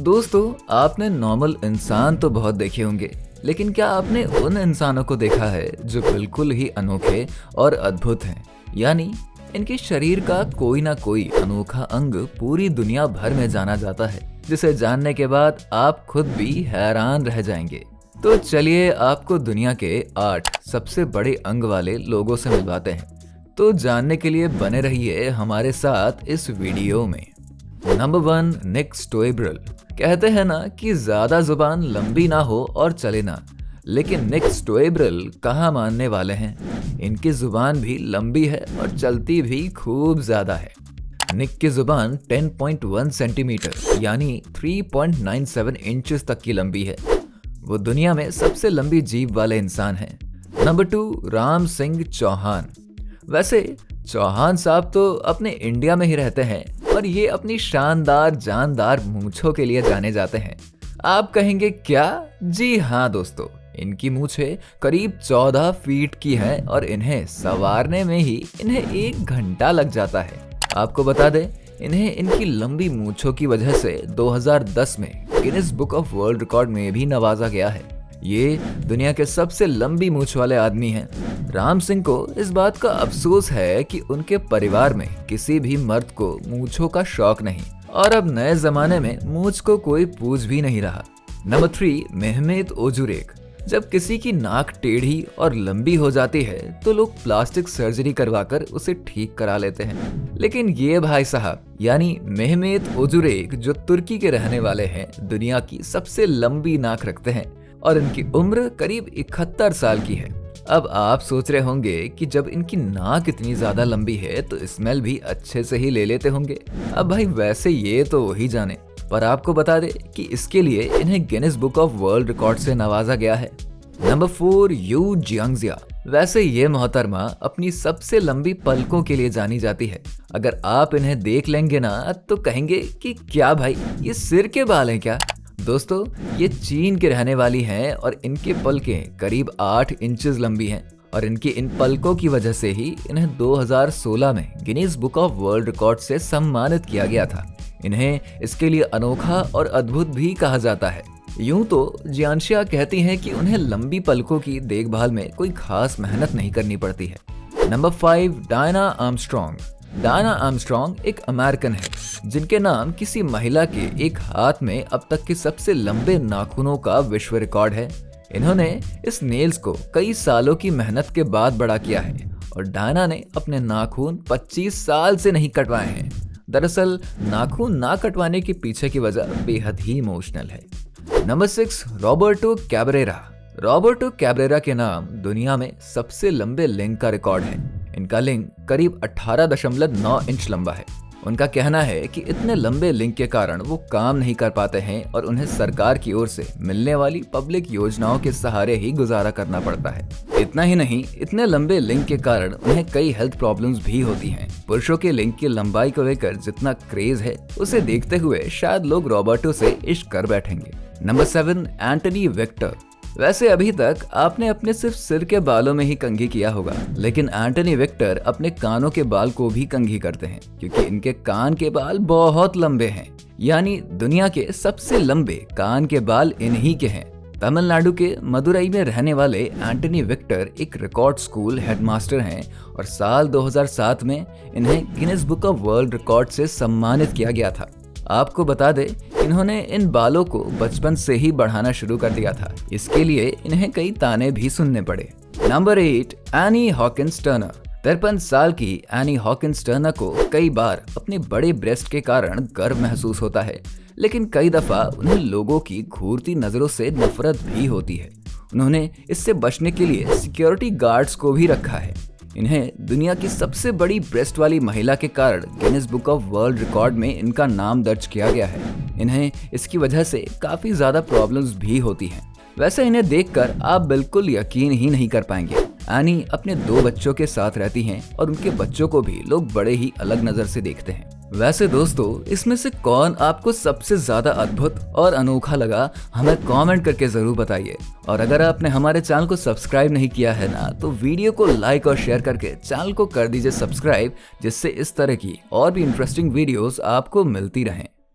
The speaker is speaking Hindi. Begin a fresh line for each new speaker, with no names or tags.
दोस्तों, आपने नॉर्मल इंसान तो बहुत देखे होंगे, लेकिन क्या आपने उन इंसानों को देखा है जो बिल्कुल ही अनोखे और अद्भुत हैं? यानी इनके शरीर का कोई ना कोई अनोखा अंग पूरी दुनिया भर में जाना जाता है, जिसे जानने के बाद आप खुद भी हैरान रह जाएंगे। तो चलिए आपको दुनिया के 8 सबसे बड़े अंग वाले लोगों से मिलवाते हैं। तो जानने के लिए बने रहिए हमारे साथ इस वीडियो में। नंबर 1, निक स्टोएब्रल। कहते हैं ना कि ज्यादा जुबान लंबी ना हो और चले ना, लेकिन निक स्टोएब्रल कहाँ मानने वाले हैं। इनकी जुबान भी लंबी है और चलती भी खूब ज्यादा है। निक की जुबान 10.1 सेंटीमीटर यानी 3.97 इंचेस तक की लंबी है। वो दुनिया में सबसे लंबी जीभ वाले इंसान हैं। नंबर 2, राम सिंह चौहान। वैसे चौहान साहब तो अपने इंडिया में ही रहते हैं और ये अपनी शानदार जानदार मूंछों के लिए जाने जाते हैं। आप कहेंगे क्या? जी हाँ दोस्तों, इनकी मूंछें करीब 14 फीट की हैं और इन्हें संवारने में ही इन्हें 1 घंटा लग जाता है। आपको बता दें, इन्हें इनकी लंबी मूंछों की वजह से 2010 में Guinness book of world record में भी नवाजा गया है। ये दुनिया के सबसे लंबी मूंछ वाले आदमी हैं। राम सिंह को इस बात का अफसोस है कि उनके परिवार में किसी भी मर्द को मूंछों का शौक नहीं और अब नए जमाने में मूंछ को कोई पूछ भी नहीं रहा। नंबर 3, मेहमेत ओजुरेक। जब किसी की नाक टेढ़ी और लंबी हो जाती है तो लोग प्लास्टिक सर्जरी करवाकर उसे ठीक करा लेते हैं, लेकिन ये भाई साहब यानी मेहमेत ओजुरेक जो तुर्की के रहने वाले हैं, दुनिया की सबसे लंबी नाक रखते हैं और इनकी उम्र करीब 71 साल की है। अब आप सोच रहे होंगे कि जब इनकी नाक इतनी ज्यादा लंबी है तो स्मेल भी अच्छे से ही ले लेते होंगे। अब भाई वैसे ये तो वही जाने, पर आपको बता दे कि इसके लिए इन्हें Guinness book of world record से नवाजा गया है। Number 4, Yu Jianxia. वैसे ये मोहतरमा अपनी सबसे लंबी पलकों के लिए जानी जाती है। अगर आप इन्हें देख लेंगे ना तो कहेंगे कि क्या भाई ये सिर के बाल हैं क्या? दोस्तों, ये चीन के रहने वाली हैं और इनके पलकें करीब 8 इंचेस लंबी हैं और इनकी इन पलकों की वजह से ही इन्हें 2016 में Guinness book of world record से सम्मानित किया गया था। इन्हें इसके लिए अनोखा और अद्भुत भी कहा जाता है। यूं तो जियांशिया कहती हैं कि उन्हें लंबी पलकों की देखभाल में कोई खास मेहनत नहीं करनी पड़ती है। Number 5, Diana Armstrong. Diana Armstrong एक अमेरिकन है जिनके नाम किसी महिला के एक हाथ में अब तक के सबसे लंबे नाखूनों का विश्व रिकॉर्ड है। इन्होंने इस नेल्स को कई सालों की मेहनत के बाद बड़ा किया है और डायना ने अपने नाखून 25 साल से नहीं कटवाए हैं। दरअसल नाखून ना कटवाने के पीछे की वजह बेहद ही इमोशनल है। Number 6, Roberto Cabrera. Roberto Cabrera के नाम दुनिया में सबसे लंबे लिंग का रिकॉर्ड है। इनका लिंग करीब 18.9 इंच लंबा है। उनका कहना है कि इतने लंबे लिंग के कारण वो काम नहीं कर पाते हैं और उन्हें सरकार की ओर से मिलने वाली पब्लिक योजनाओं के सहारे ही गुजारा करना पड़ता है। इतना ही नहीं, इतने लंबे लिंग के कारण उन्हें कई हेल्थ प्रॉब्लम्स भी होती हैं। पुरुषों के लिंग की लंबाई को लेकर जितना क्रेज है, उसे देखते हुए शायद लोग रॉबर्टो से इश्क कर बैठेंगे। Number 7, Antony Victor. वैसे अभी तक आपने अपने सिर्फ सिर के बालों में ही कंघी किया होगा, लेकिन एंटनी विक्टर अपने कानों के बाल को भी कंघी करते हैं क्योंकि इनके कान के बाल बहुत लंबे हैं। यानी दुनिया के सबसे लंबे कान के बाल इन्हीं के हैं। तमिलनाडु के मदुरई में रहने वाले एंटनी विक्टर एक रिकॉर्ड स्कूल हेडमास्टर हैं और साल 2007 में इन्हें Guinness book of world record से सम्मानित किया गया था। आपको बता दें, इन्होंने इन बालों को बचपन से ही बढ़ाना शुरू कर दिया था। इसके लिए इन्हें कई ताने भी सुनने पड़े। Number 8, any Hawkins Turner. 53 साल की एनी हॉकिंस टर्नर को कई बार अपने बड़े ब्रेस्ट के कारण गर्व महसूस होता है, लेकिन कई दफा उन्हें लोगों की घूरती नजरों से नफरत भी होती है। उन्होंने इससे बचने के लिए सिक्योरिटी गार्ड्स को भी रखा है। इन्हें दुनिया की सबसे बड़ी ब्रेस्ट वाली महिला के कारण Guinness book of world record में इनका नाम दर्ज किया गया है। इन्हें इसकी वजह से काफी ज्यादा प्रॉब्लम्स भी होती हैं। वैसे इन्हें देखकर आप बिल्कुल यकीन ही नहीं कर पाएंगे। एनी अपने 2 बच्चों के साथ रहती हैं और उनके बच्चों को भी लोग बड़े ही अलग नजर से देखते हैं। वैसे दोस्तों, इसमें से कौन आपको सबसे ज्यादा अद्भुत और अनोखा लगा, हमें कमेंट करके जरूर बताइए। और अगर आपने हमारे चैनल को सब्सक्राइब नहीं किया है ना, तो वीडियो को लाइक और शेयर करके चैनल को कर दीजिए सब्सक्राइब, जिससे इस तरह की और भी इंटरेस्टिंग वीडियोस आपको मिलती रहें।